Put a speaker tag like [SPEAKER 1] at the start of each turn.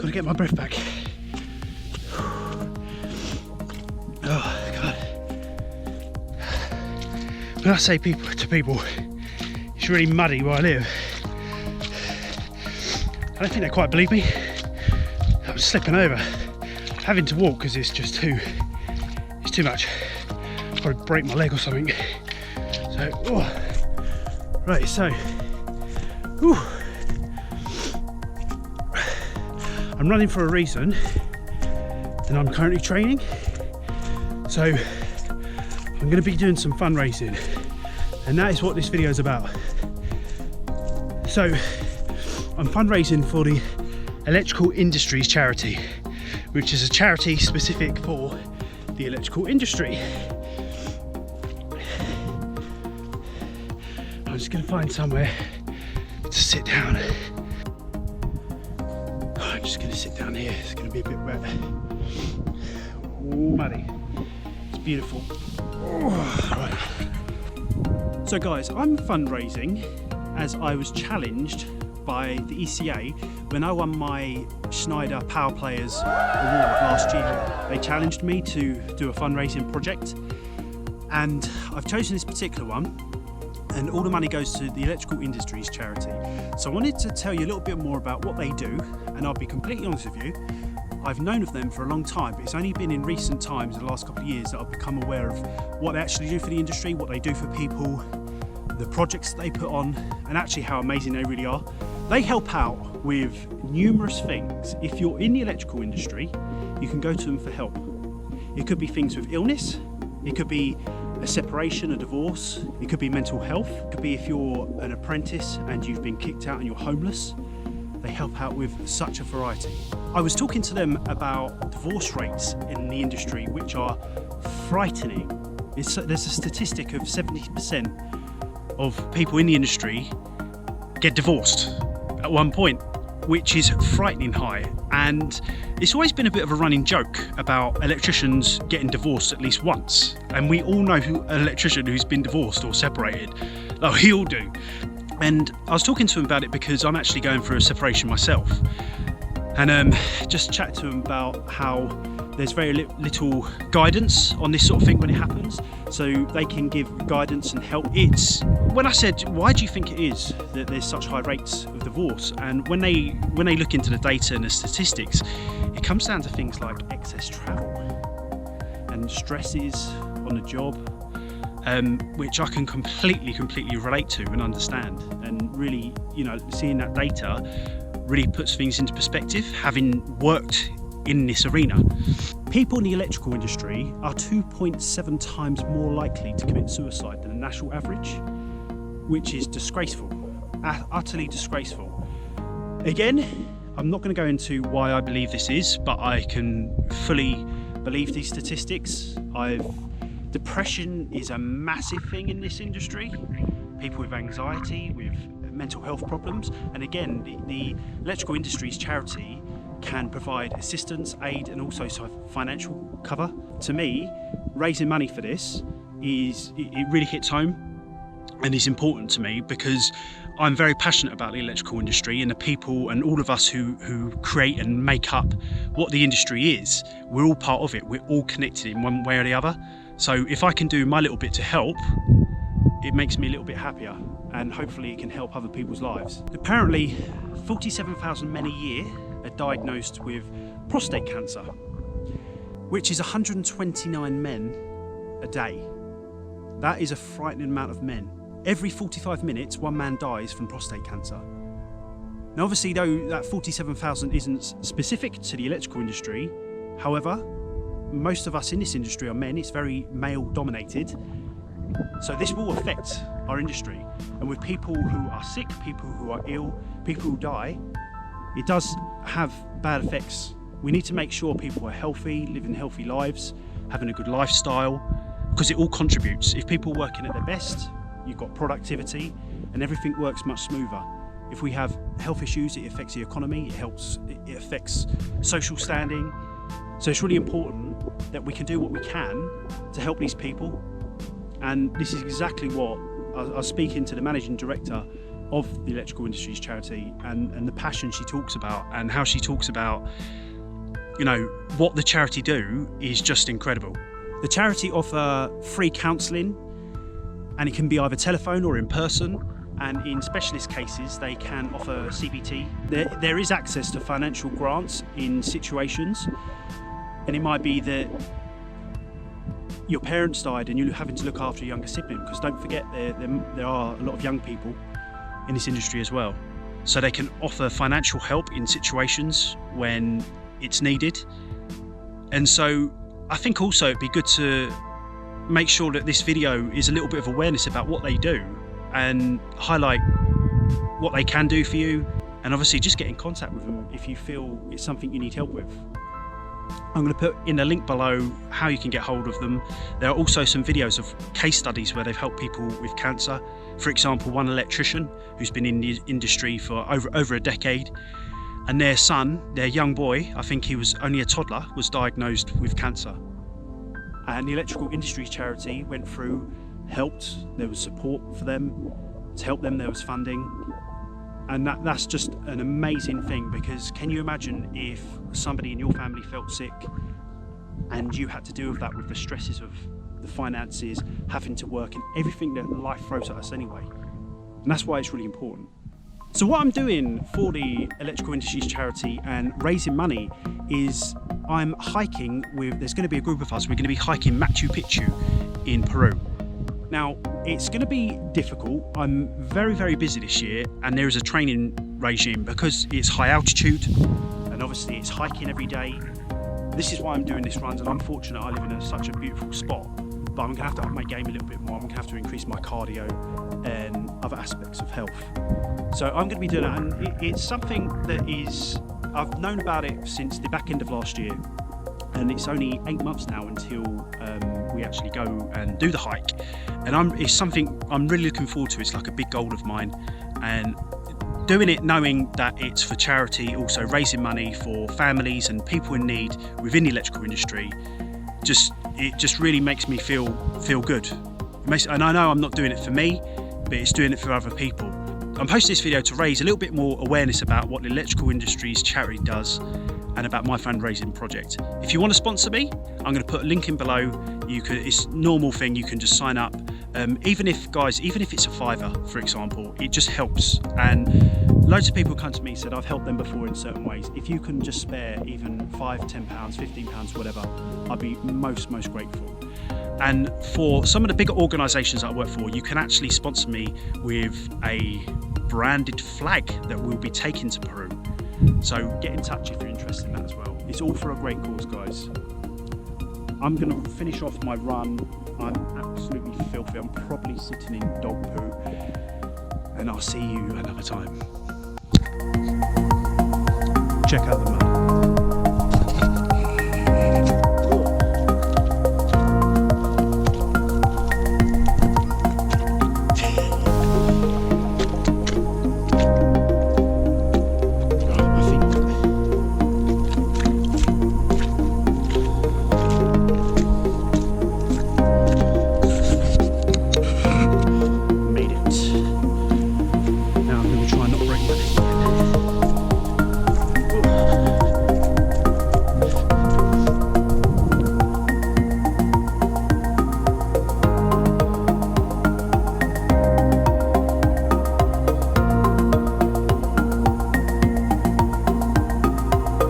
[SPEAKER 1] Gotta get my breath back. Oh God. When I say to people, it's really muddy where I live, I don't think they quite believe me. I'm slipping over, having to walk because it's just too much. I'll probably break my leg or something. So, right, so, I'm running for a reason, and I'm currently training. So, I'm going to be doing some fundraising, and that is what this video is about. So, I'm fundraising for the Electrical Industries charity, which is a charity specific for the electrical industry. I'm just going to find somewhere to sit down. I'm just going to sit down here. It's going to be a bit wet. Oh, muddy. It's beautiful. Right. So guys, I'm fundraising as I was challenged by the ECA when I won my Schneider Power Players Award last year. They challenged me to do a fundraising project, and I've chosen this particular one, and all the money goes to the Electrical Industries charity. So I wanted to tell you a little bit more about what they do, and I'll be completely honest with you, I've known of them for a long time, but it's only been in recent times, the last couple of years, that I've become aware of what they actually do for the industry, what they do for people, the projects that they put on, and actually how amazing they really are. They help out with numerous things. If you're in the electrical industry, you can go to them for help. It could be things with illness, it could be a separation, a divorce, it could be mental health, it could be if you're an apprentice and you've been kicked out and you're homeless. They help out with such a variety. I was talking to them about divorce rates in the industry, which are frightening. There's a statistic of 70% of people in the industry get divorced at one point, which is frightening high. And it's always been a bit of a running joke about electricians getting divorced at least once. And we all know an electrician who's been divorced or separated. Oh, he all do. And I was talking to him about it because I'm actually going through a separation myself. And just chat to him about how there's very little guidance on this sort of thing when it happens. So they can give guidance and help. It's when I said, why do you think it is that there's such high rates of divorce? And when they look into the data and the statistics, it comes down to things like excess travel and stresses on the job, which I can completely relate to and understand. And really, you know, seeing that data really puts things into perspective, having worked in this arena. People in the electrical industry are 2.7 times more likely to commit suicide than the national average, which is disgraceful, utterly disgraceful. Again, I'm not going to go into why I believe this is, but I can fully believe these statistics. Depression is a massive thing in this industry. People with anxiety, with mental health problems, and again, the Electrical Industries charity can provide assistance, aid, and also financial cover. To me, raising money for this it really hits home and is important to me because I'm very passionate about the electrical industry and the people and all of us who create and make up what the industry is. We're all part of it. We're all connected in one way or the other. So if I can do my little bit to help, it makes me a little bit happier, and hopefully it can help other people's lives. Apparently, 47,000 men a year are diagnosed with prostate cancer, which is 129 men a day. That is a frightening amount of men. Every 45 minutes, one man dies from prostate cancer. Now obviously though, that 47,000 isn't specific to the electrical industry. However, most of us in this industry are men. It's very male dominated. So this will affect our industry. And with people who are sick, people who are ill, people who die, it does have bad effects. We need to make sure people are healthy, living healthy lives, having a good lifestyle, because it all contributes. If people are working at their best, you've got productivity and everything works much smoother. If we have health issues, it affects the economy, it affects social standing. So it's really important that we can do what we can to help these people. And this is exactly what I was speaking to the managing director of the Electrical Industries charity, and the passion she talks about, and how she talks about, you know, what the charity do is just incredible. The charity offer free counselling, and it can be either telephone or in person, and in specialist cases they can offer CBT. There is access to financial grants in situations, and it might be that your parents died and you're having to look after a younger sibling, because don't forget there are a lot of young people in this industry as well. So they can offer financial help in situations when it's needed. And so I think also it'd be good to make sure that this video is a little bit of awareness about what they do and highlight what they can do for you, and obviously just get in contact with them if you feel it's something you need help with. I'm going to put in a link below how you can get hold of them. There are also some videos of case studies where they've helped people with cancer. For example, one electrician who's been in the industry for over a decade, and their son, their young boy, I think he was only a toddler, was diagnosed with cancer. And the Electrical Industries charity went through, helped, there was support for them, to help them there was funding. And that's just an amazing thing, because can you imagine if somebody in your family felt sick and you had to deal with that, with the stresses of the finances, having to work and everything that life throws at us anyway. And that's why it's really important. So what I'm doing for the Electrical Industries charity and raising money is I'm hiking with, there's going to be a group of us, we're going to be hiking Machu Picchu in Peru. Now, it's going to be difficult. I'm very, very busy this year, and there is a training regime because it's high altitude and obviously it's hiking every day. This is why I'm doing this run, and I'm fortunate I live in such a beautiful spot, but I'm going to have to up my game a little bit more. I'm going to have to increase my cardio and other aspects of health. So I'm going to be doing that, and it's something that is, I've known about it since the back end of last year, and it's only 8 months now until we actually go and do the hike. And it's something I'm really looking forward to. It's like a big goal of mine, and doing it knowing that it's for charity, also raising money for families and people in need within the electrical industry, it just really makes me feel good. And I know I'm not doing it for me, but it's doing it for other people. I'm posting this video to raise a little bit more awareness about what the Electrical Industries charity does and about my fundraising project. If you want to sponsor me, I'm going to put a link in below. It's a normal thing, you can just sign up. Even if it's a $5, for example, it just helps. And loads of people come to me and said I've helped them before in certain ways. If you can just spare even £5, £10, £15, whatever, I'd be most grateful. And for some of the bigger organisations that I work for, you can actually sponsor me with a branded flag that we'll be taking to Peru. So get in touch if you're interested in that as well. It's all for a great cause, guys. I'm going to finish off my run. I'm absolutely filthy. I'm probably sitting in dog poo. And I'll see you another time. Check out the